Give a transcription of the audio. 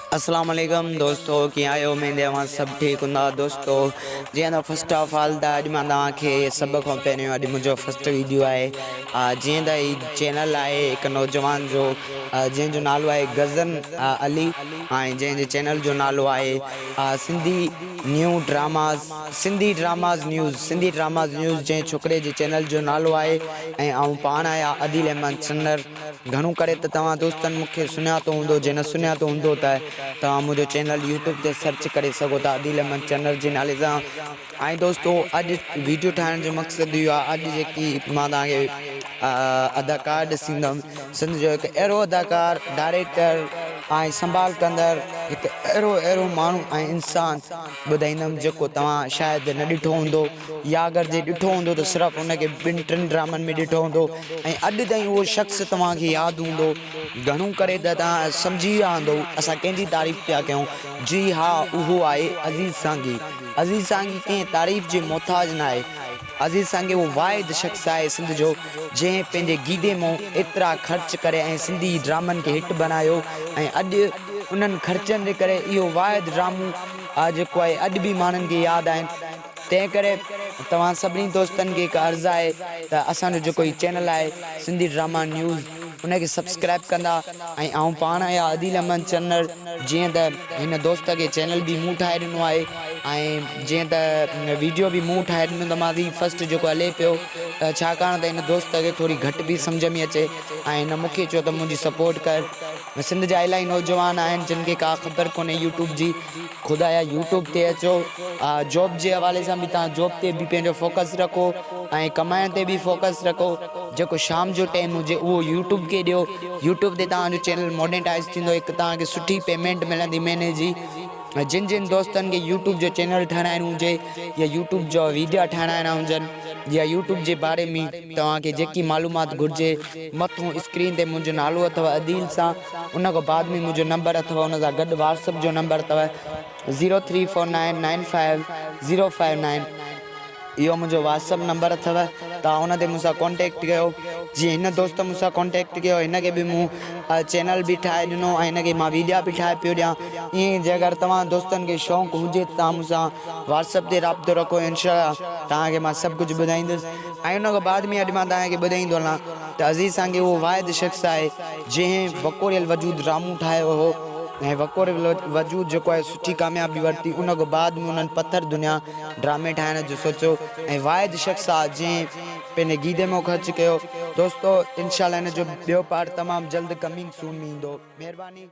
अस्सलाम वालेकुम दोस्तों, कीअं आहियो? उमेद आहे सभु ठीकु हूंदा। दोस्तों जीअं त फस्ट ऑफ ऑल त अॼु मां तव्हांखे सभ खां पहिरियों अॼु मुंहिंजो फस्ट वीडियो आहे। जीअं त हीउ चैनल आहे हिकु नौजवान जो, जंहिंजो नालो आहे गज़न अली, ऐं जंहिंजे चैनल जो नालो आहे सिंधी ड्रामाज़ न्यूज़ जंहिं छोकिरे जे चैनल जो नालो आहे। ऐं आउं पाण आहियां आदिल अहमद चन्नर। घणो करे त तव्हां दोस्तनि मूंखे सुञातो हूंदो, जे न सुञातो हूंदो त तव्हां मुंहिंजो चैनल यूट्यूब ते सर्च करे सघो था आदिल अहमद चन्नर जे नाले सां। ऐं दोस्तों अॼु वीडियो ठाहिण जो मक़सदु इहो आहे, अॼु जेकी मां तव्हांखे अदाकार ॾिसींदुमि, सिंध जो हिकु अहिड़ो अदाकार, डायरेक्टर ऐं संभाल कंदड़ हिकु अहिड़ो माण्हू ऐं इंसानु ॿुधाईंदुमि जेको तव्हां शायदि न ॾिठो हूंदो, या अगरि जे ॾिठो हूंदो त सिर्फ़ु उनखे 2-3 ड्रामनि में ॾिठो हूंदो ऐं अॼु ताईं उहो शख़्स तव्हांखे यादि हूंदो। घणो करे त तव्हां सम्झी विया हूंदो असां कंहिंजी तारीफ़ पिया कयूं। जी हा, उहो आहे अज़ीज़ सांगी। अज़ीज़ सांगी कंहिं तारीफ़ जे मोहताज न आहे। अज़ीज़ सांगी उहो वाहिद शख़्स आहे सिंध जो, जंहिं पंहिंजे गीदे मां एतिरा ख़र्च करे ऐं सिंधी ड्रामनि खे हिट बनायो। ऐं अॼु उन्हनि ख़र्चनि जे करे इहो वाहिद ड्रामो जेको आहे अॼु बि माण्हुनि खे यादि आहिनि। तंहिं करे तव्हां सभिनी दोस्तनि खे हिकु अर्ज़ु आहे त असांजो जेको हीउ चैनल आहे सिंधी ड्रामा न्यूज़, उनखे सब्सक्राइब कंदा। ऐं आउं पाण आहियां आदिल अहमद चन्नर। जीअं त हिन दोस्त खे चैनल बि मूं ठाहे ॾिनो आहे, ऐं जीअं त वीडियो बि मूं ठाहे ॾिनो त मां बि फस्ट जेको हले पियो, छाकाणि त हिन दोस्त खे थोरी घटि बि सम्झ में अचे ऐं हिन मूंखे चयो त मुंहिंजी सपोर्ट कर। सिंध जा इलाही नौजवान आहिनि जिन खे का ख़बर कोन्हे यूट्यूब जी। ख़ुदा यूट्यूब ते अचो, जॉब जे हवाले सां बि तव्हां जॉब ते बि पंहिंजो फोकस रखो ऐं कमाइण ते बि फोकस रखो। जेको शाम जो टाइम हुजे उहो यूट्यूब खे ॾियो। यूट्यूब ते तव्हांजो चैनल मोनेटाइज़ थींदो, हिकु तव्हांखे सुठी पेमेंट मिलंदी महीने जी। जिन दोस्तनि खे यूट्यूब जो चैनल ठाहिराइणो हुजे, या यूट्यूब जो वीडियो ठाहिराइणा हुजनि, या यूट्यूब जे बारे में तव्हांखे जेकी मालूमात घुरिजे, मथां स्क्रीन ते मुंहिंजो नालो अथव अदील सां, उन खां बाद में मुंहिंजो नंबर अथव, उन सां गॾु व्हाट्सअप जो नंबर अथव 0349950509। इहो मुंहिंजो व्हाट्सअप नंबर अथव, तव्हां उन ते मूंसां कॉन्टेक्ट कयो। जीअं हिन दोस्त मूंसां कॉन्टेक्ट कयो, हिनखे बि मूं चैनल बि ठाहे ॾिनो ऐं हिनखे मां वीडियो बि ठाहे पियो ॾियां। ईअं जे अगरि तव्हां दोस्तनि खे शौक़ु हुजे त तव्हां मूंसां व्हाट्सअप ते राब्तो रखो, इंशाअल्लाह तव्हांखे मां सभु कुझु ॿुधाईंदुसि। ऐं उन खां बाद में अॼु मां तव्हांखे ॿुधाईंदो हलां त अज़ीज़ सांगी उहो वाहिद शख़्स आहे जंहिं वकोरियल वजूद रामू ठाहियो हो, ऐं वकोरियल वजूद जेको आहे सुठी कामयाबी वरिती। उन खां बाद में उन्हनि पत्थर दुनिया ड्रामे ठाहिण जो सोचियो, ऐं वाहिद शख़्स आहे जंहिं पंहिंजे गीदे में ख़र्च कयो। दोस्तों इंशाअल्लाह हिन जो ॿियो पार्ट तमामु जल्द कमिंग सून में ईंदो। महिरबानी।